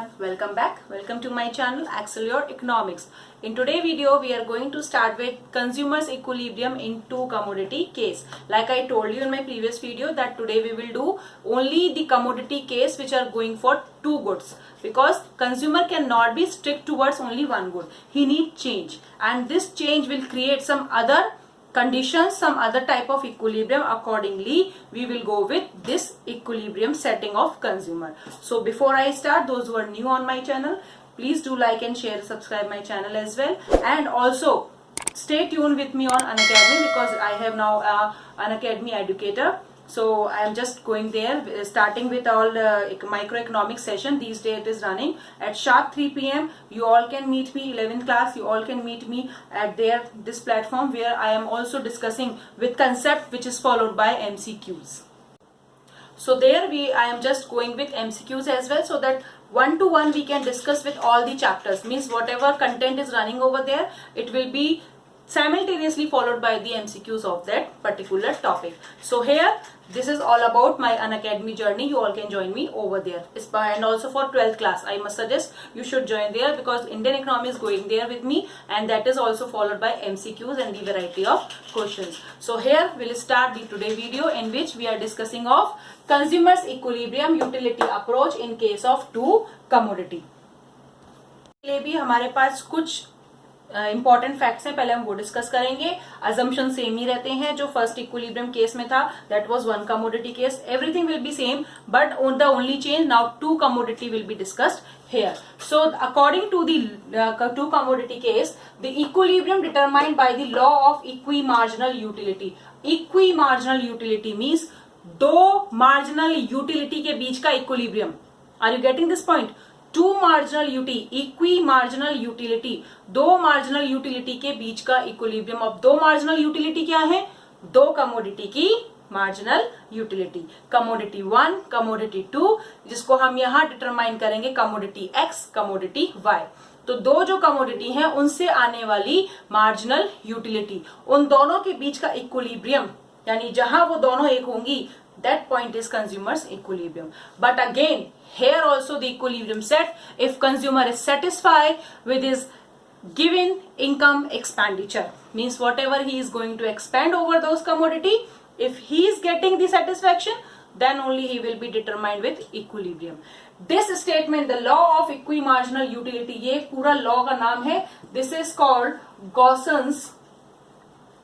everyone, welcome back. Welcome to my channel Axel Your Economics. In today's video we are going to start with consumers equilibrium in two commodity case. Like I told you in my previous video that today we will do only the commodity case which are going for two goods, because consumer cannot be strict towards only one good. He needs change, and this change will create some other conditions, some other type of equilibrium. Accordingly we will go with this equilibrium setting of consumer. So before I start, those who are new on my channel, please do like and share, subscribe my channel as well, and also stay tuned with me on Unacademy, because I have now an Academy educator. So I am just going there, starting with all microeconomics session. These days it is running at sharp 3 p.m. You all can meet me 11th class. You all can meet me at this platform, where I am also discussing with concept which is followed by MCQs. So there I am just going with MCQs as well, so that one to one we can discuss with all the chapters. Means whatever content is running over there, it will be simultaneously followed by the MCQs of that particular topic. So here this is all about my Unacademy journey. You all can join me over there. And also for 12th class, I must suggest you should join there, because Indian economy is going there with me, and that is also followed by MCQs and the variety of questions. So here we'll start the today video, in which we are discussing of consumers equilibrium utility approach in case of two commodity. लिए भी हमारे पास कुछ important facts हैं, पहले हम वो discuss करेंगे. Assumption same ही रहते हैं जो फर्स्ट इक्विलिब्रियम केस में था, that was one commodity case. Everything will be same, but the only change now two commodity will be discussed here. So according to the two commodity case, the equilibrium determined by the law of equimarginal utility. Equimarginal utility means दो marginal utility के बीच का equilibrium. Are you getting this point? Two marginal यूटी, equi marginal utility, दो marginal utility के बीच का equilibrium. Of दो मार्जिनल यूटिलिटी क्या है? दो कमोडिटी की मार्जिनल यूटिलिटी. कमोडिटी 1, कमोडिटी 2, जिसको हम यहां डिटरमाइन करेंगे कमोडिटी X, कमोडिटी Y. तो दो जो कमोडिटी हैं उनसे आने वाली मार्जिनल यूटिलिटी, उन दोनों के बीच का इक्विलिब्रियम, यानी जहां वो दोनों एक होंगी, that point is consumer's equilibrium. But again, here also the equilibrium set if consumer is satisfied with his given income expenditure. Means whatever he is going to expend over those commodity, if he is getting the satisfaction, then only he will be determined with equilibrium. This statement, the law of equimarginal utility, ये पूरा law का नाम है. This is called Gausson's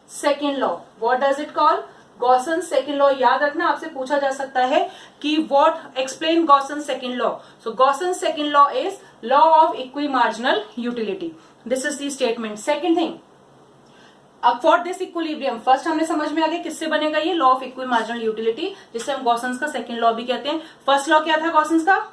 second law. What does it call? Gausson's second law. याद रखना, आपसे पूछा जा सकता है कि what explain Gausson's second law. So Gausson's second law is law of equimarginal utility. This is the statement. Second thing, अब for this equilibrium, first हमने समझ में आ गया किससे बनेगा ये law of equimarginal utility, जिससे हम Gausson's का second law भी कहते हैं. First law क्या था Gausson's का?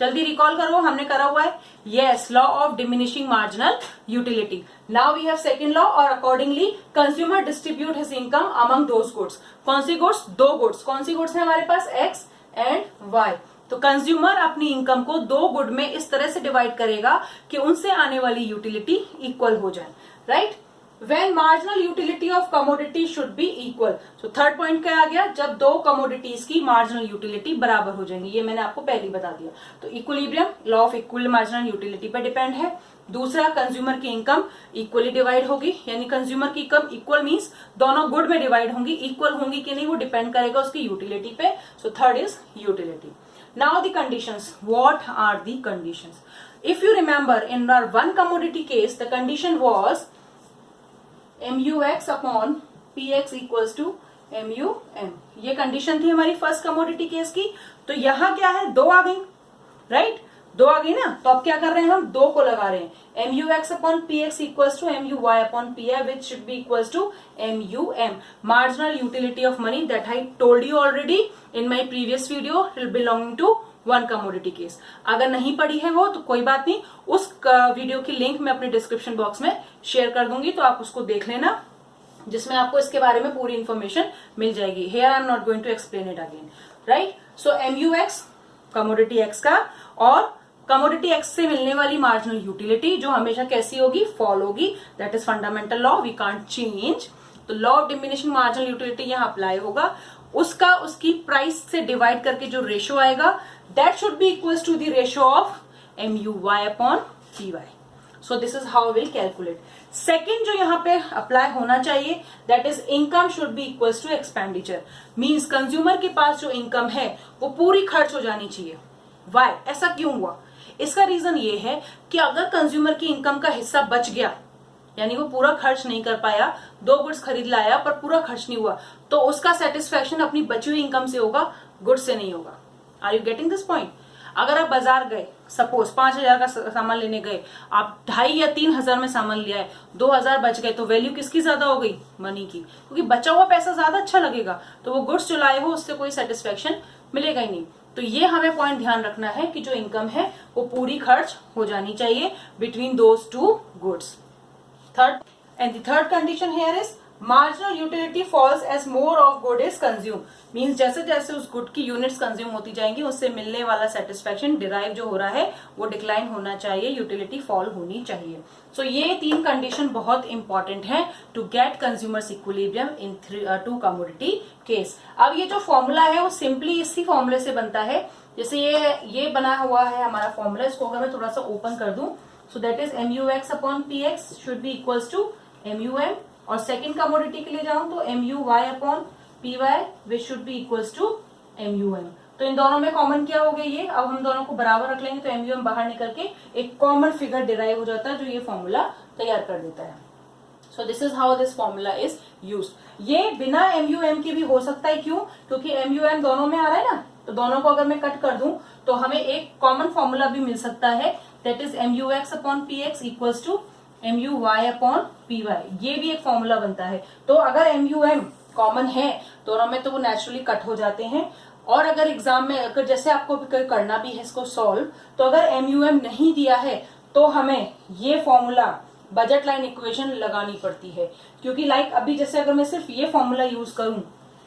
जल्दी रिकॉल करो, हमने करा हुआ है. Yes, law of diminishing marginal utility. Now we have second law, और accordingly consumer distribute his income among those goods. कौन सी गुड्स? दो गुड्स. कौन सी गुड्स है हमारे पास? X and Y. तो कंज्यूमर अपनी इनकम को दो गुड में इस तरह से डिवाइड करेगा कि उनसे आने वाली यूटिलिटी इक्वल हो जाए. Right? When marginal utility of commodity should be equal. So third point क्या आ गया? जब दो कमोडिटीज की मार्जिनल यूटिलिटी बराबर हो जाएंगी. ये मैंने आपको पहले ही बता दिया. तो equilibrium law of equal marginal utility पर डिपेंड है. दूसरा, कंज्यूमर की इनकम इक्वली डिवाइड होगी, यानी कंज्यूमर की इनकम इक्वल मींस दोनों गुड में डिवाइड होंगी. इक्वल होंगी कि नहीं वो डिपेंड करेगा उसकी यूटिलिटी पे. So third is utility. Now the conditions. What are the conditions? If you remember, in our one commodity case the condition was MUX upon PX equals to MUM. ये condition थी हमारी first commodity case की. तो यहां क्या है? दो आ गई. राइट? दो आ गई ना. तो अब क्या कर रहे हैं हम? दो को लगा रहे हैं. MUX upon PX equals to MUY upon PI, which should be equals to MUM. Marginal utility of money, that I told you already in my previous video, belonging to one commodity case. अगर नहीं पढ़ी है वो तो कोई बात नहीं, उस वीडियो की लिंक मैं अपने डिस्क्रिप्शन बॉक्स में शेयर कर दूंगी, तो आप उसको देख लेना, जिसमें आपको इसके बारे में पूरी इंफॉर्मेशन मिल जाएगी. Here I am not going to explain it again. Right? So MUX commodity X का, और कमोडिटी एक्स से मिलने वाली मार्जिनल यूटिलिटी जो हमेशा कैसी होगी? फॉल होगी. That is fundamental law, we can't change. तो law of diminishing marginal utility यहाँ अप्लाई होगा. उसका उसकी प्राइस से डिवाइड करके जो रेशो आएगा, that should be equals to the ratio of MUY upon PY. So this is how we'll calculate. Second जो यहाँ पे अप्लाई होना चाहिए, that is income should be equals to expenditure. Means consumer के पास जो इनकम है वो पूरी खर्च हो जानी चाहिए. Why? ऐसा क्यों हुआ? इसका रीजन ये है कि अगर कंज्यूमर की इनकम का हिस्सा बच गया, यानी वो पूरा खर्च नहीं कर पाया, 2 गुड्स खरीद लाया पर पूरा खर्च नहीं हुआ, तो उसका सेटिस्फेक्शन अपनी बची हुई इनकम से होगा, गुड्स से नहीं होगा. Are you getting this point? अगर आप बाजार गए, सपोज 5,000 का सामान लेने गए, आप 2,500 या 3,000 में सामान लिया है, 2,000 बच गए, तो वैल्यू किसकी ज्यादा हो गई? मनी की, क्योंकि बचा हुआ पैसा ज्यादा अच्छा लगेगा, तो वो गुड्स जो लाए हो उससे कोई सेटिस्फेक्शन मिलेगा ही नहीं. तो ये हमें पॉइंट ध्यान रखना है कि जो इनकम है वो पूरी खर्च हो जानी चाहिए between those two goods. Third and the third condition here is marginal utility falls as more of good is consume. Means जैसे जैसे उस गुड की यूनिट्स कंज्यूम होती जाएंगी उससे मिलने वाला सेटिस्फेक्शन डिराइव जो हो रहा है वो डिक्लाइन होना चाहिए, यूटिलिटी फॉल होनी चाहिए. सो ये 3 कंडीशन बहुत इंपॉर्टेंट है to get consumers equilibrium in 2 commodity case. अब ये जो फॉर्मूला है वो सिंपली इसी फॉर्मूले से बनता है. जैसे ये बना हुआ है हमारा फॉर्मूला, इसको अगर मैं थोड़ा सा ओपन कर दूं, so that is MUX upon PX should be equals to MUM. और सेकेंड कमोडिटी के लिए जाऊं तो MUY upon PY which should be equals to MUM. तो इन दोनों में कॉमन क्या हो गया ये, अब हम दोनों को बराबर रख लेंगे तो MUM बाहर निकल के एक कॉमन फिगर डिराइव हो जाता है जो ये फॉर्मूला तैयार कर देता है. सो this is how this formula is used. ये बिना MUM के भी हो सकता है, क्यों? क्योंकि MUM दोनों में आ रहा है ना, तो दोनों को अगर मैं कट कर दूं तो हमें एक कॉमन फॉर्मूला भी मिल सकता है, that is MUX upon PX equals to MUY upon PY. ये भी एक फॉर्मूला बनता है. तो अगर MUM कॉमन है दोनों में तो वो नेचुरली कट हो जाते हैं. और अगर एग्जाम में अगर जैसे आपको करना भी है इसको सॉल्व, तो अगर MUM नहीं दिया है तो हमें ये फॉर्मूला बजट लाइन इक्वेशन लगानी पड़ती है. क्योंकि लाइक अभी जैसे अगर मैं सिर्फ ये फॉर्मूला यूज करूं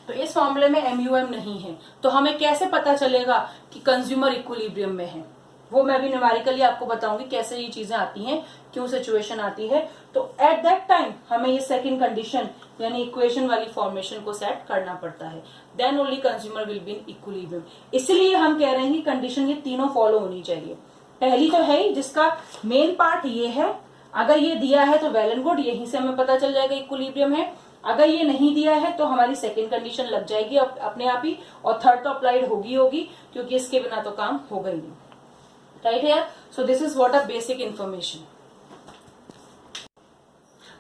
तो इस फॉर्मूले में MUM नहीं है, तो हमें कैसे पता चलेगा कि कंज्यूमर इक्विलिब्रियम में है? वो मैं भी न्यूमेरिकली आपको बताऊंगी कैसे ये चीजें आती हैं, क्यों सिचुएशन आती है. तो एट दैट टाइम हमें ये सेकंड कंडीशन यानी इक्वेशन वाली फॉर्मेशन को सेट करना पड़ता है. Then only consumer will be in equilibrium. इसलिए हम कह रहे हैं कि कंडीशन ये तीनों फॉलो होनी चाहिए. पहली तो है ही जिसका मेन पार्ट ये है, अगर ये दिया है तो वेल एंड गुड, यहीं से हमें पता चल जाएगा इक्विलिब्रियम है. अगर ये नहीं दिया है तो हमारी सेकंड कंडीशन लग जाएगी अपने आप ही, और थर्ड तो अप्लाइड होगी क्योंकि इसके बिना तो काम होगा ही नहीं. Right here. So this is what a basic information.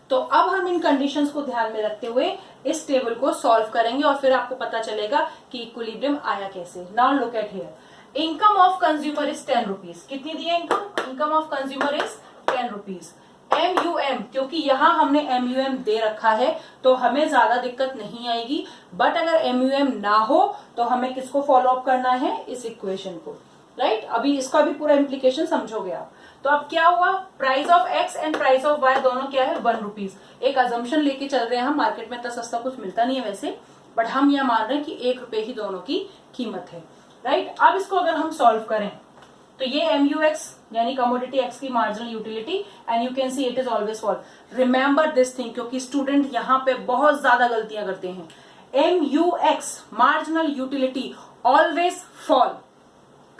तो अब हम इन कंडीशंस को ध्यान में रखते हुए इस टेबल को सॉल्व करेंगे और फिर आपको पता चलेगा कि इक्विलिब्रियम आया कैसे. Now look at here. Income of consumer is 10 rupees. कितनी दी है income? Income of consumer is 10 rupees. MUM, क्योंकि यहां हमने MUM दे रखा है तो हमें ज्यादा दिक्कत नहीं आएगी. बट अगर MUM ना हो तो हमें किसको फॉलो अप करना है? इस इक्वेशन को. राइट अभी इसका भी पूरा इम्प्लीकेशन समझोगे आप. तो अब क्या हुआ, price of X and price of Y दोनों क्या है? 1 रुपीज. एक अजम्पशन लेके चल रहे हैं हम, मार्केट में इतना सस्ता कुछ मिलता नहीं है वैसे, बट हम यह मान रहे हैं कि 1 रुपए ही दोनों की कीमत है. राइट अब इसको अगर हम सॉल्व करें तो ये MUX यानी कमोडिटी X की marginal utility, and you can see it is always fall. Remember this thing, क्योंकि स्टूडेंट यहाँ पे बहुत ज्यादा गलतियां करते हैं. MUX marginal utility always fall,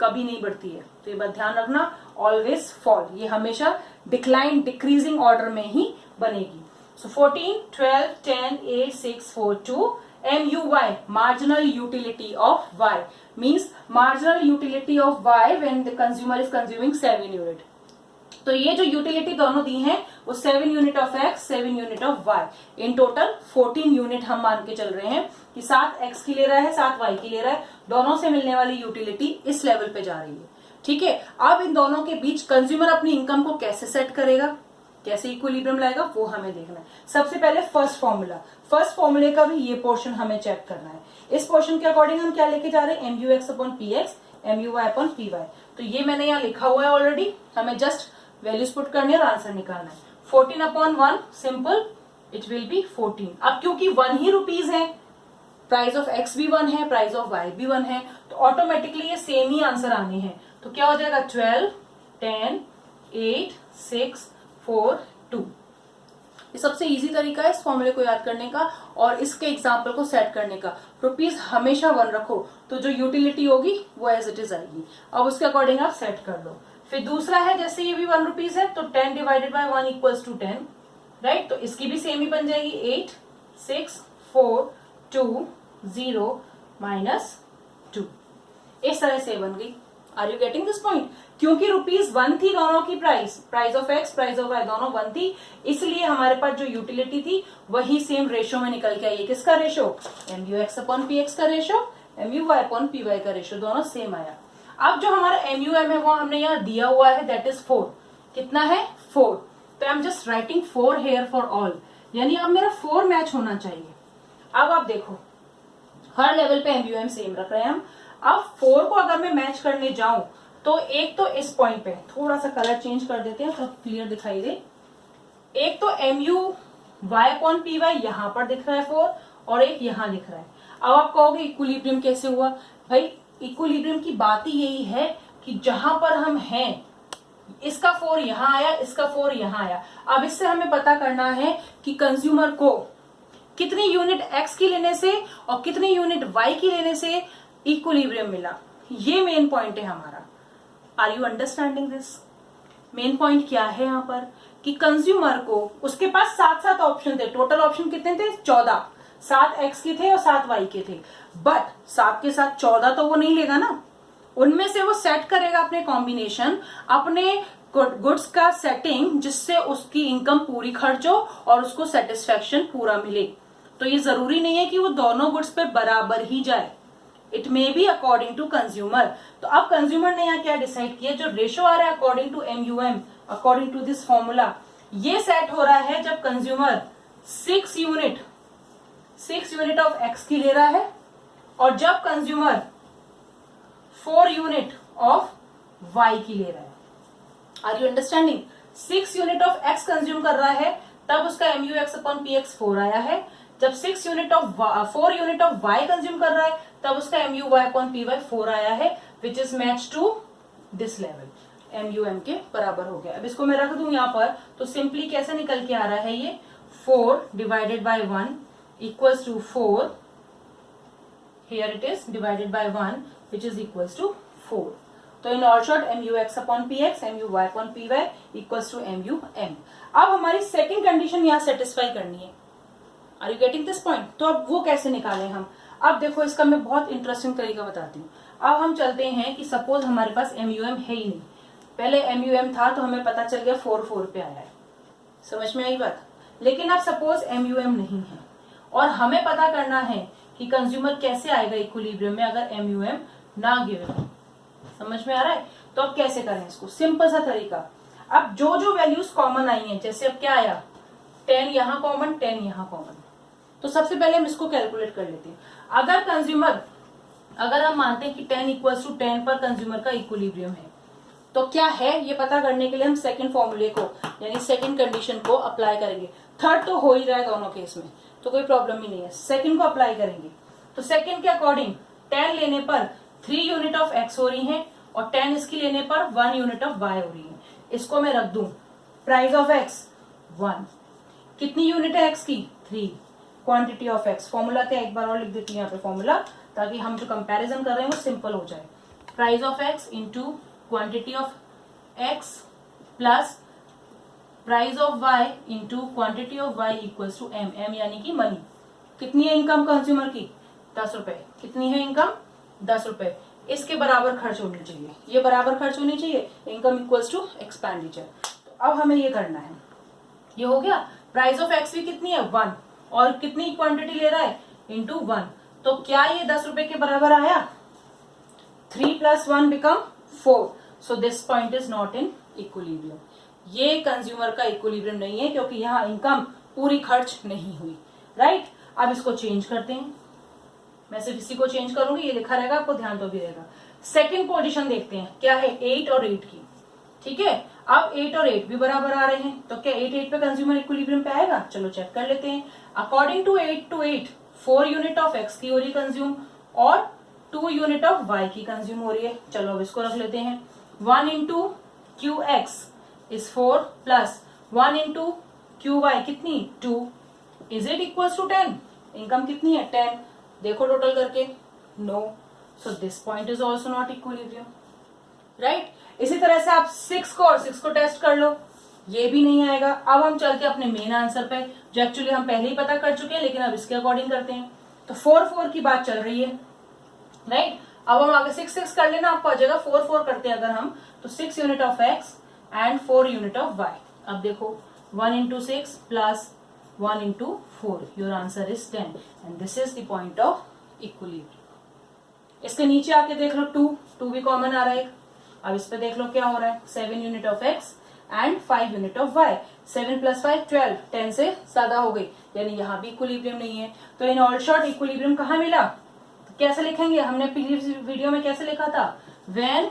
कभी नहीं बढ़ती है. तो ये बात ध्यान रखना, ऑलवेज फॉल. ये हमेशा डिक्लाइन डिक्रीजिंग ऑर्डर में ही बनेगी. सो 14, 12, 10, 8, 6, 4, 2. MUY marginal utility of Y means marginal utility of Y when the consumer is consuming 7 unit. तो ये जो यूटिलिटी दोनों दी हैं वो 7 unit of X, 7 unit of Y. In total 14 unit हम मान के चल रहे हैं कि 7 X की ले रहा है, 7 Y की ले रहा है. दोनों से मिलने वाली यूटिलिटी इस लेवल पे जा रही है. ठीक है. अब इन दोनों के बीच कंज्यूमर अपनी इनकम को कैसे सेट करेगा, कैसे इक्विलिब्रियम लाएगा, वो हमें देखना है. सबसे पहले फर्स्ट फॉर्मूले का भी ये पोर्शन हमें चेक करना है. इस पोर्शन के अकॉर्डिंग हम क्या लेके जा रहे हैं? MUX upon PX, MUY upon PY. तो ये मैंने यहाँ लिखा हुआ है ऑलरेडी, हमें जस्ट वैल्यूज पुट करनी है और आंसर निकालना है. 14 upon 1 simple, it will be 14. अब क्योंकि 1 ही रुपीज है, प्राइस ऑफ X भी 1 है, प्राइस ऑफ Y भी 1 है, तो ऑटोमेटिकली ये सेम ही आंसर आने हैं. तो क्या हो जाएगा? 12, 10, 8, 6, 4, 2. ये सबसे इजी तरीका है इस फॉर्मूले को याद करने का और इसके एग्जाम्पल को सेट करने का. रुपीज हमेशा 1 रखो तो जो यूटिलिटी होगी वो एज इट इज आएगी. अब उसके अकॉर्डिंग आप सेट कर लो. फिर दूसरा है जैसे ये भी 1 रुपीज है तो 10 divided by 1 equals to 10, right. तो इसकी भी सेम ही बन जाएगी 8 6 4 2 0 -2, इस तरह से बन गई। Are you getting this point? क्योंकि ₹1 थी दोनों की price of X price of Y दोनों 1 थी, इसलिए हमारे पास जो यूटिलिटी थी वही सेम रेशो में निकल के आई। किसका रेशो? MUX अपॉन PX का रेशो, MUY अपॉन PY का रेशो, दोनों सेम आया। अब जो हमारा MUM है वो हमने यहाँ दिया हुआ है, दैट इज 4। कितना है? 4। तो I am just writing 4 here for all, यानी अब मेरा 4 मैच होना चाहिए। अब आप देखो हर लेवल पे MUM सेम रख रहे हैं हम। अब 4 को अगर मैं मैच करने जाऊं तो एक तो इस पॉइंट पे थोड़ा सा कलर चेंज कर देते हैं तो क्लियर दिखाई दे। एक तो MUY अपॉन PY यहां पर दिख रहा है 4 और एक यहां दिख रहा है। अब आप कहोगे इक्विलिब्रियम कैसे हुआ? भाई इक्विलिब्रियम की बात ही यही है कि जहां पर हम हैं, इसका 4 यहां आया, इसका 4 यहां आया। अब इससे हमें पता करना है कि कंज्यूमर को कितनी यूनिट X की लेने से और कितनी यूनिट Y की लेने से इक्विलिब्रियम मिला। ये मेन पॉइंट है हमारा। Are you understanding this? Main point क्या है यहाँ पर कि कंज्यूमर को उसके पास 7 ऑप्शन थे। टोटल ऑप्शन कितने थे? 14। 7 X के थे और 7 Y के थे, बट 7 के साथ 14 तो वो नहीं लेगा ना। उनमें से वो सेट करेगा अपने कॉम्बिनेशन, अपने गुड्स का सेटिंग, जिससे उसकी इनकम पूरी खर्च हो और उसको सेटिस्फेक्शन पूरा मिले। तो ये जरूरी नहीं है कि वो दोनों गुड्स पे बराबर ही जाए, it may be according to consumer. तो अब कंज्यूमर ने यहाँ क्या डिसाइड किया, जो रेशो आ रहा है according to MUM, according to this formula, ये सेट हो रहा है जब कंज्यूमर 6 यूनिट ऑफ X की ले रहा है और जब कंज्यूमर 4 यूनिट ऑफ Y की ले रहा है। Are you understanding? 6 unit of X consume कर रहा है तब उसका MUX अपॉन PX 4 आया है। जब 4 यूनिट ऑफ Y कंज्यूम कर रहा है तब उसका MUY अपॉन PY 4 आया है, which is match to this level, MUM के बराबर हो गया। अब इसको मैं रख दूं यहाँ पर तो सिंपली कैसे निकल के आ रहा है ये 4 divided by 1 equals to 4, here it is divided by 1 which is equals to 4। तो in all short MUX upon PX MUY upon PY equals to MUM। अब हमारी सेकेंड कंडीशन यहाँ सेटिस्फाई करनी है। Are you getting this point? तो अब वो कैसे निकालें हम? अब देखो इसका मैं बहुत इंटरेस्टिंग तरीका बताती हूँ। अब हम चलते हैं कि सपोज हमारे पास MUM है ही नहीं, पहले MUM था तो हमें पता चल गया 4 पे आया है, समझ में आई बात। लेकिन अब सपोज MUM नहीं है और हमें पता करना है कि कंज्यूमर कैसे आएगा इक्विलिब्रियम में अगर MUM ना गिवन हो। समझ में आ रहा है? तो अब कैसे करें इसको? सिंपल सा तरीका। अब जो जो वैल्यूज कॉमन आई हैं, जैसे अब क्या आया 10 यहाँ कॉमन 10 यहाँ कॉमन, तो सबसे पहले हम इसको कैलकुलेट कर लेते हैं। अगर हम मानते हैं कि 10 इक्वल्स टू 10 पर कंज्यूमर का इक्विलिब्रियम है, तो क्या है ये पता करने के लिए हम सेकंड फॉर्मूले को यानी सेकंड कंडीशन को अप्लाई करेंगे। थर्ड तो हो ही रहा है दोनों केस में, तो कोई प्रॉब्लम ही नहीं है। सेकंड को अप्लाई करेंगे तो सेकंड के अकॉर्डिंग 10 लेने पर 3 यूनिट ऑफ X हो रही है और 10 इसकी लेने पर 1 यूनिट ऑफ Y हो रही है। इसको मैं रख दूं, प्राइस ऑफ X 1, कितनी यूनिट है X की? 3, क्वांटिटी ऑफ X, फॉर्मूला क्या एक बार और लिख देती हूँ यहाँ पे फॉर्मूला, ताकि हम जो कंपैरिजन कर रहे हैं वो सिंपल हो जाए। Price of X into quantity of X plus price of Y into quantity of Y equals to M, M यानी कि मनी। कितनी है इनकम कंज्यूमर की? 10 रुपए। कितनी है इनकम? 10 रुपए। इसके बराबर खर्च होनी चाहिए, ये बराबर खर्च होनी चाहिए, इनकम इक्वल्स टू एक्सपेंडिचर। तो अब हमें ये करना है, ये हो गया। प्राइस ऑफ X भी कितनी है? 1, और कितनी क्वांटिटी ले रहा है? इंटू 1। तो क्या ये 10 रुपए के बराबर आया? 3 + 1 become 4, so this point is not in equilibrium. ये कंज्यूमर का इक्विलिब्रियम नहीं है क्योंकि यहाँ इनकम पूरी खर्च नहीं हुई, राइट। अब इसको चेंज करते हैं, मैं सिर्फ इसी को चेंज करूंगी, ये लिखा रहेगा, आपको ध्यान तो भी रहेगा। सेकंड पोजीशन देखते हैं क्या है, 8 और 8 की, ठीक है। अब 8 और 8 भी बराबर आ रहे हैं, तो क्या 8 पे कंज्यूमर इक्विलिब्रियम पे आएगा? चलो चेक कर लेते हैं। According to 8 to 8 4 unit of X की हो रही कंज्यूम और 2 यूनिट ऑफ Y की कंज्यूम हो रही है। चलो अब इसको रख लेते हैं। 1 into QX is 4 plus 1 into QY कितनी? 2। Is it equals to 10? Income कितनी है? 10। देखो टोटल करके, no, so this point is also not equilibrium. Right. इसी तरह से आप 6 को टेस्ट कर लो, ये भी नहीं आएगा। अब हम चलते हैं अपने मेन आंसर पे, जो एक्चुअली हम पहले ही पता कर चुके हैं, लेकिन अब इसके अकॉर्डिंग करते हैं। तो 4 की बात चल रही है, राइट। अब हम आगे 6 कर लेना, आपको आ जाएगा 4 करते हैं अगर हम, तो 6 unit of X and 4 unit of Y. अब देखो 1 into 6 plus 1 into 4, your answer is 10 and this is the point of equilibrium. इसके नीचे आके देख लो 2 भी कॉमन आ रहा है। अब इस पे देख लो क्या हो रहा है, 7 unit of X and 5 unit of Y. 7 + 5 12, 10 से ज्यादा हो गई, यानी यहाँ भी इक्विलिब्रियम नहीं है। तो इन ऑल शॉर्ट इक्विलिब्रियम कहाँ मिला, तो कैसे लिखेंगे, हमने प्रीवियस वीडियो में कैसे लिखा था, when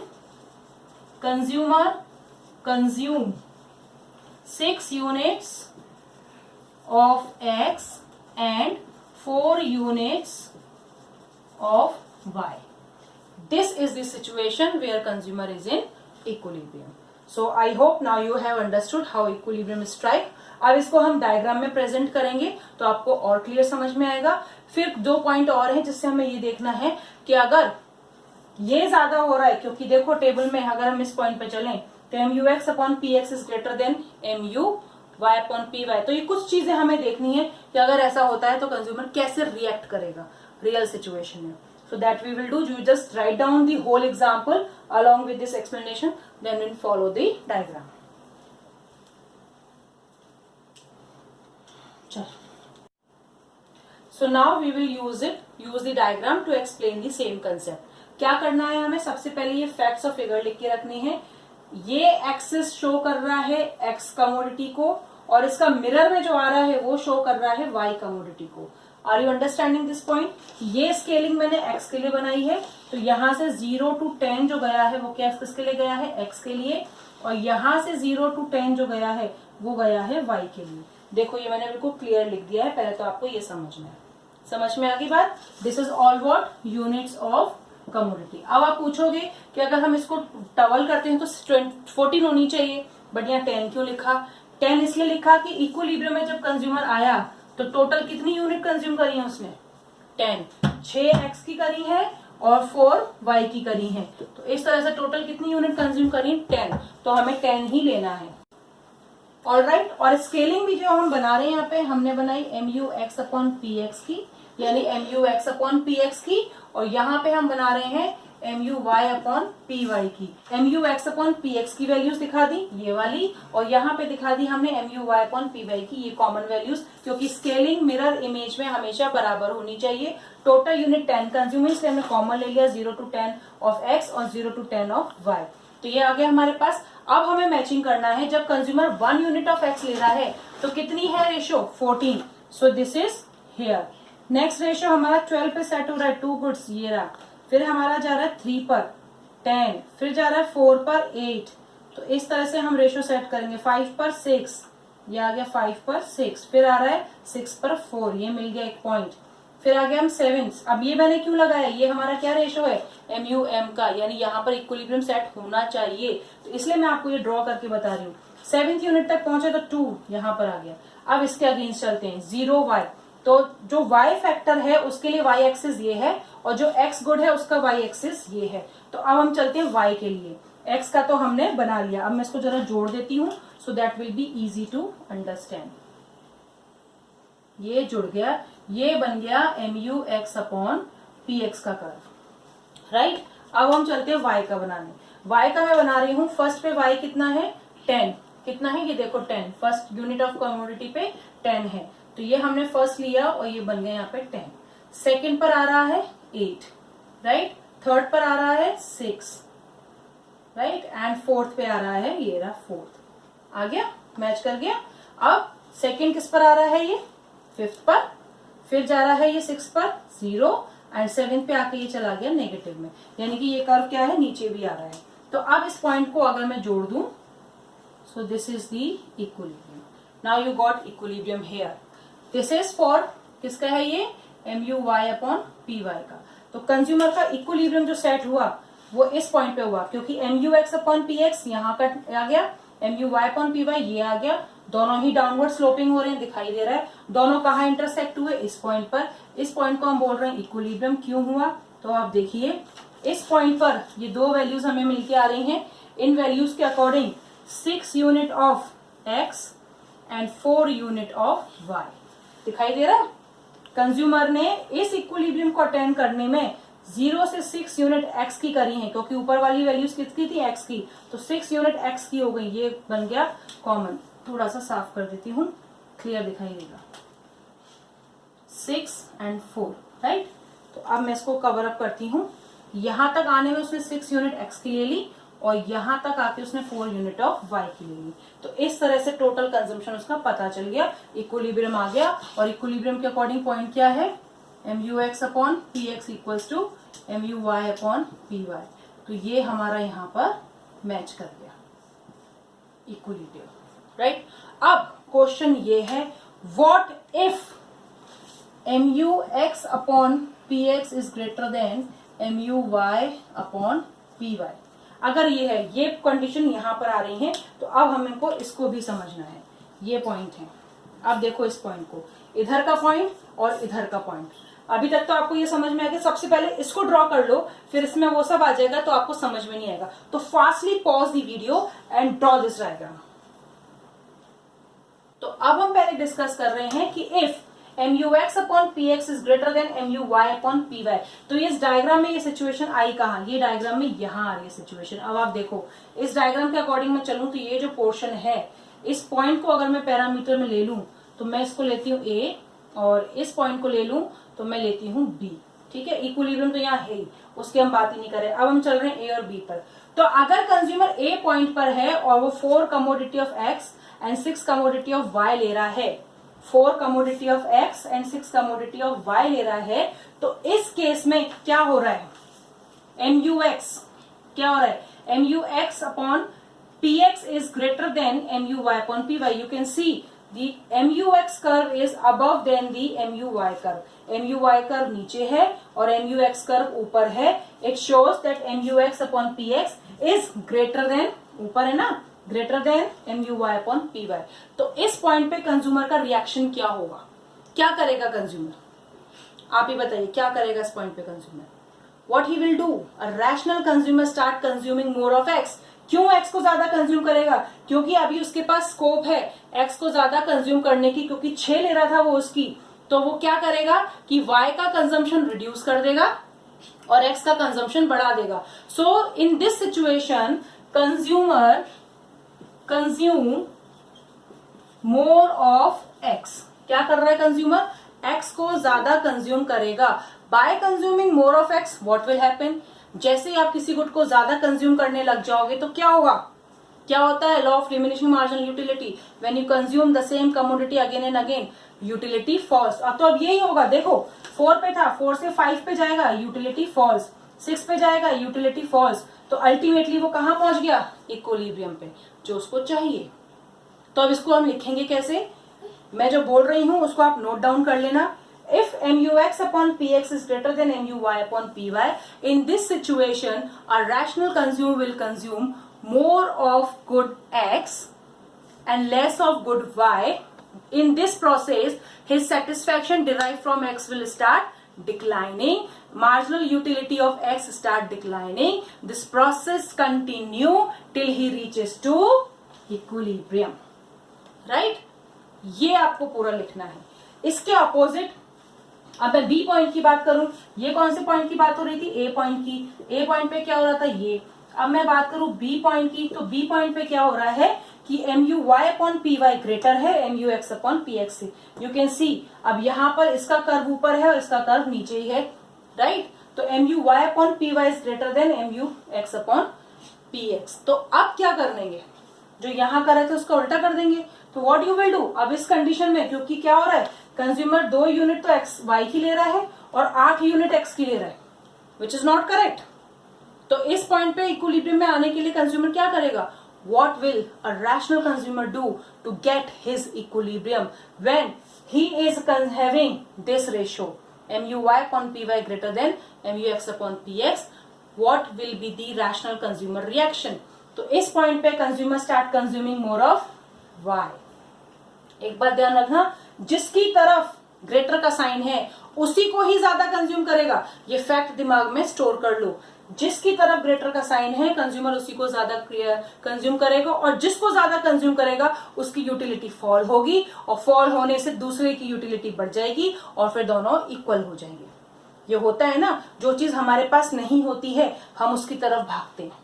consumer consume 6 units of x and 4 units of y. This is the situation where consumer is in equilibrium. So I hope now you have understood how equilibrium strike. अब इसको हम diagram में present करेंगे तो आपको और clear समझ में आएगा। फिर 2 पॉइंट और हैं जिससे हमें ये देखना है कि अगर ये ज्यादा हो रहा है, क्योंकि देखो टेबल में अगर हम इस पॉइंट पे चलें तो MUX/PX is greater than MUY/PY। तो ये कुछ चीजें हमें देखनी है कि अगर ऐसा होता है तो कंज्यूमर कैसे रिएक्ट करेगा रियल सिचुएशन में। So that we will do, you just write down the whole example along with this explanation, then we'll follow the diagram. So now we will use the diagram to explain the same concept. क्या करना है हमें, सबसे पहले ये facts और figure लिख के रखने हैं। ये एक्सिस शो कर रहा है एक्स कमोडिटी को, और इसका मिरर में जो आ रहा है वो शो कर रहा है वाई कमोडिटी को। Are you understanding this point. ये स्केलिंग मैंने एक्स के लिए बनाई है, तो यहां से 0 to 10 जो गया है वो क्या किसके लिए गया है, एक्स के लिए, और यहां से 0 to 10 जो गया है वो गया है वाई के लिए। देखो ये मैंने बिल्कुल क्लियर लिख दिया है, पहले तो आपको ये समझ में आ गई बात। This is all what, units of commodity. अब आप पूछोगे कि अगर हम इसको डबल करते हैं तो 14 होनी चाहिए, बट यहाँ 10 क्यों लिखा। 10 इसलिए लिखा कि इक्विलिब्रियम में जब कंज्यूमर आया तो टोटल कितनी यूनिट कंज्यूम करी है उसने, 10। 6 एक्स की करी है और 4 वाई की करी है, तो इस तरह से टोटल कितनी यूनिट कंज्यूम करी, 10। तो हमें 10 ही लेना है। ऑलराइट, और स्केलिंग भी जो हम बना रहे हैं यहाँ पे, हमने बनाई MUX/PX की, यानी MUX/PX की, और यहाँ पे हम बना रहे हैं MUY/PY की। MUX/PX की वैल्यूज दिखा दी ये वाली, और यहाँ पे दिखा दी हमने MUY/PY की ये कॉमन वैल्यूज, क्योंकि स्केलिंग मिरर इमेज में हमेशा बराबर होनी चाहिए। टोटल यूनिट 10 कंज्यूम, इसलिए हमने कॉमन ले लिया 0 to 10 ऑफ एक्स और 0 to 10 ऑफ वाई। तो ये आ गया हमारे पास। अब हमें मैचिंग करना है, जब कंज्यूमर 1 यूनिट ऑफ एक्स ले रहा है तो कितनी है ratio, 14। So this is here. Next ratio हमारा 12 पे सेट हो रहा है, 2 गुड्स ये रहा। फिर हमारा जा रहा है 3 पर 10, फिर जा रहा है 4 पर 8। तो इस तरह से हम रेशो सेट करेंगे। 5 पर 6, ये आ गया 5 पर 6। फिर आ रहा है 6 पर 4, ये मिल गया 1 पॉइंट। फिर आ गया हम 7। अब ये मैंने क्यों लगाया, ये हमारा क्या रेशो है, MUM का, यानी यहाँ पर इक्विलिब्रियम सेट होना चाहिए, तो इसलिए मैं आपको ये ड्रॉ करके बता रही हूँ। 7th यूनिट तक पहुंचे तो 2 यहाँ पर आ गया। अब इसके अगेंस्ट चलते हैं, 0 वाई। तो जो y फैक्टर है उसके लिए y एक्सिस ये है, और जो x गुड है उसका y एक्सिस ये है। तो अब हम चलते हैं y के लिए। x का तो हमने बना लिया, अब मैं इसको जरा जोड़ देती हूँ so that will be easy to understand. ये जुड़ गया, ये बन गया MUX/PX का कर्व, राइट। अब हम चलते हैं y का बनाने। y का मैं बना रही हूँ, फर्स्ट पे y कितना है, 10। कितना है ये देखो 10, फर्स्ट यूनिट ऑफ कमोडिटी पे 10 है, तो ये हमने फर्स्ट लिया और ये बन गया यहाँ पे 10। सेकंड पर आ रहा है 8, राइट। थर्ड पर आ रहा है 6, राइट, एंड फोर्थ पे आ रहा है ये रहा 4th। आ गया, मैच कर गया। अब सेकंड किस पर आ रहा है, ये 5th पर, फिर जा रहा है ये 6 पर 0, एंड 7th पे आके ये चला गया नेगेटिव में, यानी कि ये कर्व क्या है, नीचे भी आ रहा है। तो अब इस पॉइंट को अगर मैं जोड़ दूं, so this is the equilibrium. Now you got equilibrium here. This is for किसका है, ये MUY/PY का। तो कंज्यूमर का इक्विलिब्रियम जो सेट हुआ वो इस पॉइंट पे हुआ, क्योंकि MUX/PX यहाँ का आ गया, MUY/PY ये आ गया, दोनों ही डाउनवर्ड स्लोपिंग हो रहे हैं, दिखाई दे रहा है। दोनों कहाँ इंटरसेक्ट हुए, इस पॉइंट पर। इस पॉइंट को हम बोल रहे हैं इक्विलिब्रियम। क्यों हुआ, तो आप देखिए इस पॉइंट पर ये दो वैल्यूज हमें मिलके आ रही हैं। इन वैल्यूज के according 6 unit of x and 4 unit of y दिखाई दे रहा है। कंज्यूमर ने इस इक्विलिब्रियम को अटेंड करने में 0 से 6 यूनिट x की करी है, क्योंकि ऊपर वाली वैल्यूज किसकी थी, x की, तो 6 यूनिट x की हो गई। ये बन गया कॉमन। थोड़ा सा साफ कर देती हूँ, क्लियर दिखाई देगा। 6 and 4, राइट। तो अब मैं इसको कवर अप करती हूँ। यहां तक आने में उसने 6 यूनिट x की ले ली और यहां तक आके उसने 4 यूनिट ऑफ y की ले ली। तो इस तरह से टोटल कंजम्पशन उसका पता चल गया, इक्विलिब्रियम आ गया। और इक्विलिब्रियम के अकॉर्डिंग पॉइंट क्या है, MUX upon PX equals to MUY upon PY। तो ये हमारा यहाँ पर मैच कर गया इक्विलिब्रियम, राइट। अब क्वेश्चन ये है, what if MUX upon PX is greater than MUY upon PY। अगर ये है, ये कंडीशन यहां पर आ रही है, तो अब हमको इसको भी समझना है। ये पॉइंट है, अब देखो इस पॉइंट को, इधर का पॉइंट और इधर का पॉइंट। अभी तक तो आपको ये समझ में आ गया। सबसे पहले इसको ड्रॉ कर लो, फिर इसमें वो सब आ जाएगा तो आपको समझ में नहीं आएगा। तो fastly pause the video and draw this diagram. तो अब हम पहले डिस्कस कर रहे हैं कि if MUX upon PX is greater than MUY upon PY। तो इस डायग्राम में ये सिचुएशन आई कहाँ, ये डायग्राम में यहाँ आ रही है सिचुएशन। अब आप देखो, इस डायग्राम के अकॉर्डिंग मैं चलूं तो ये जो पोर्शन है, इस पॉइंट को अगर मैं पैरामीटर में ले लूं तो मैं इसको लेती हूँ A, और इस पॉइंट को ले लूं तो मैं लेती हूँ B। ठीक है, इक्विलिब्रियम तो यहाँ है ही, उसकी हम बात ही नहीं कर रहे। अब हम चल रहे हैं A और B पर। तो अगर कंज्यूमर A पॉइंट पर है और वो 4 commodity of X and 6 commodity of Y ले रहा है, 4 commodity of X and 6 commodity of Y ले रहा है, तो इस केस में क्या हो रहा है, MUX क्या हो रहा है, MUX upon PX is greater than MUY upon PY. You can see the MUX curve is above than the MUY curve. MUY curve नीचे है और MUX curve ऊपर है. It shows that MUX upon PX is greater than, ऊपर है ना, greater than MUY upon PY. तो इस पॉइंट पे कंज्यूमर का रिएक्शन क्या होगा, क्या करेगा कंज्यूमर, आप ही बताइए क्या करेगा इस पॉइंट पे consumer. What he will do? A rational consumer start consuming more of X. क्यों X को ज्यादा कंज्यूम करेगा, क्योंकि अभी उसके पास स्कोप है X को ज्यादा कंज्यूम करने की, क्योंकि 6 ले रहा था वो उसकी। तो वो क्या करेगा कि Y का कंजम्पशन रिड्यूस कर देगा और X का कंजम्पशन बढ़ा देगा। So in this situation consumer consume more of X। क्या कर रहा है कंज्यूमर, X को ज्यादा कंज्यूम करेगा। Bye consuming more of X what will happen, जैसे ही आप किसी गुड को ज्यादा कंज्यूम करने लग जाओगे तो क्या होगा, क्या होता है, law of diminishing marginal utility. When you consume the same commodity again and again utility falls. तो अब यही होगा, देखो 4 पे था, 4 से 5 पे जाएगा यूटिलिटी फॉल्स, 6 पे जाएगा यूटिलिटी फॉल्स। तो अल्टीमेटली वो कहां पहुंच गया, इक्विलिब्रियम पे, जो उसको चाहिए। तो अब इसको हम लिखेंगे कैसे, मैं जो बोल रही हूं उसको आप नोट डाउन कर लेना। If MUX upon PX is greater than MUY upon PY, in this situation, a rational consumer will consume more of good X and less of good Y. In this process, his satisfaction derived from X will start declining. Marginal utility of X start declining. This process continue till he reaches to equilibrium. Right? ये आपको पूरा लिखना है। इसके opposite अब मैं B point की बात करूं, ये कौन से पॉइंट की बात हो रही थी, ए पॉइंट की। ए पॉइंट पे क्या हो रहा था ये। अब मैं बात करूं बी पॉइंट की, तो बी पॉइंट पे क्या हो रहा है कि MUY अपॉन PY ग्रेटर है MUX अपॉन PX से। यू कैन सी अब यहां पर इसका कर्व ऊपर है और इसका कर्व नीचे ही है, राइट। तो MUY upon PY is greater than MUX upon PX। तो अब क्या कर देंगे, जो यहां कर रहे थे उसका उल्टा कर देंगे। तो व्हाट यू विल डू, अब इस कंडीशन में क्योंकि क्या हो रहा है, कंज्यूमर 2 यूनिट तो एक्स वाई की ले रहा है और 8 यूनिट एक्स की ले रहा है, विच इज नॉट करेक्ट। तो इस पॉइंट पे इक्विलिब्रियम में आने के लिए कंज्यूमर क्या करेगा, what will a rational consumer do to get his equilibrium when he is having this ratio MUY upon PY greater than MUX upon PX, what will be the rational consumer reaction। तो इस point पे consumer start consuming more of Y। एक बात ध्यान रखना, जिसकी तरफ greater का साइन है उसी को ही ज्यादा कंज्यूम करेगा। ये फैक्ट दिमाग में स्टोर कर लो, जिसकी तरफ ग्रेटर का साइन है कंज्यूमर उसी को ज्यादा कंज्यूम करेगा, और जिसको ज्यादा कंज्यूम करेगा उसकी यूटिलिटी फॉल होगी, और फॉल होने से दूसरे की यूटिलिटी बढ़ जाएगी और फिर दोनों इक्वल हो जाएंगे। ये होता है ना, जो चीज हमारे पास नहीं होती है हम उसकी तरफ भागते हैं,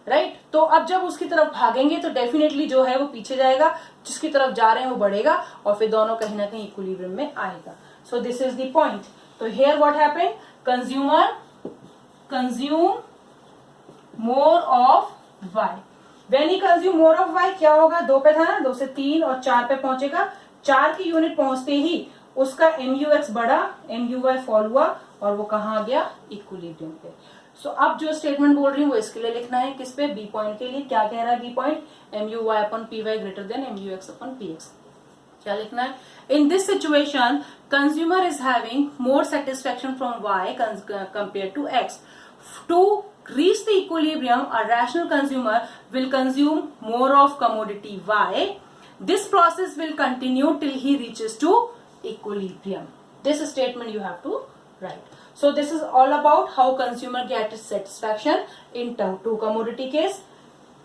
राइट? तो अब जब उसकी तरफ भागेंगे तो डेफिनेटली जो है वो पीछे जाएगा, जिसकी तरफ जा रहे हैं वो बढ़ेगा, और फिर दोनों कहीं ना कहीं इक्विलिब्रियम में आएगा। So this is the point. तो here what happened, consumer consume more of Y. When he consume more of Y क्या होगा, 2 पे था ना, 2 से 3 और 4 पे पहुंचेगा। 4 की यूनिट पहुंचते ही उसका MUX बढ़ा, MUY फॉल हुआ, और वो कहाँ आ गया, इक्विलिब्रियम पे। सो अब जो स्टेटमेंट बोल रही हूँ वो इसके लिए लिखना है, किस पे, बी पॉइंट के लिए। क्या कह रहा है B point, MUY upon PY greater than MUX upon PX। क्या लिखना है, in this situation consumer is having more satisfaction from Y compare to X। To reach the equilibrium, a rational consumer will consume more of commodity Y. This process will continue till he reaches to equilibrium. This statement you have to write. So this is all about how consumer gets satisfaction in two commodity case.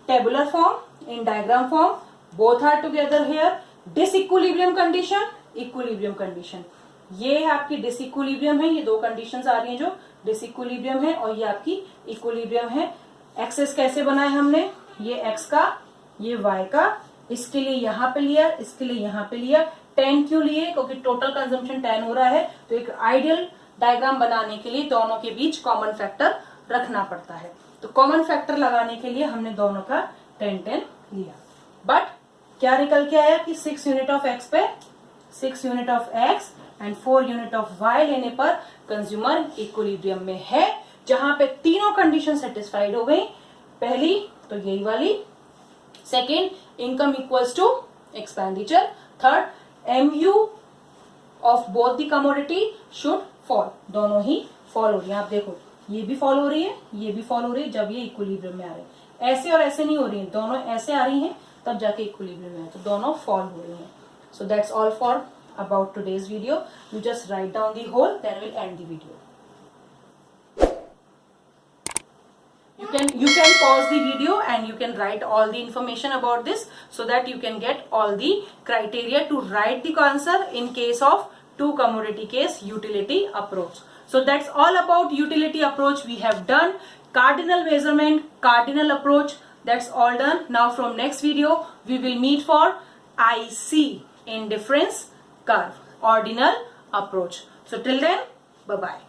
Tabular form, in diagram form, both are together here. Disequilibrium condition, equilibrium condition. ये आपकी disequilibrium है, ये 2 conditions आ रही हैं जो disequilibrium है, और ये आपकी इक्विलिब्रियम है। एक्सेस कैसे बनाए हमने, ये x का, ये y का, इसके लिए यहाँ पे लिया, इसके लिए यहाँ पे लिया। 10 क्यों लिए, क्योंकि टोटल कंजम्पशन 10 हो रहा है, तो एक आइडियल डायग्राम बनाने के लिए दोनों के बीच कॉमन फैक्टर रखना पड़ता है। तो कॉमन फैक्टर लगाने के लिए हमने दोनों का 10-10 लिया। बट क्या निकल के आया कि 6 यूनिट ऑफ x पे 6 unit of x and 4 unit of y लेने पर कंज्यूमर इक्विलिब्रियम में है, जहां पे तीनों कंडीशन सेटिस्फाइड हो गई। पहली तो यही वाली, second income equals to expenditure, third MU of both the commodity should fall. दोनों ही फॉल हो रही है, आप देखो ये भी फॉल हो रही है, ये भी फॉल हो रही है जब ये इक्विलिब्रियम में आ रहे हैं। ऐसे और ऐसे नहीं हो रही है, दोनों ऐसे आ रही हैं तब जाके इक्विलिब्रियम में है, तो दोनों फॉल हो रही हैं। So that's all for about today's video. You just write down the whole, then we'll end the video. You can pause the video and you can write all the information about this, so that you can get all the criteria to write the answer in case of two commodity case utility approach. So that's all about utility approach we have done. Cardinal measurement, cardinal approach, that's all done. Now from next video we will meet for IC, indifference curve, ordinal approach. So till then, bye bye.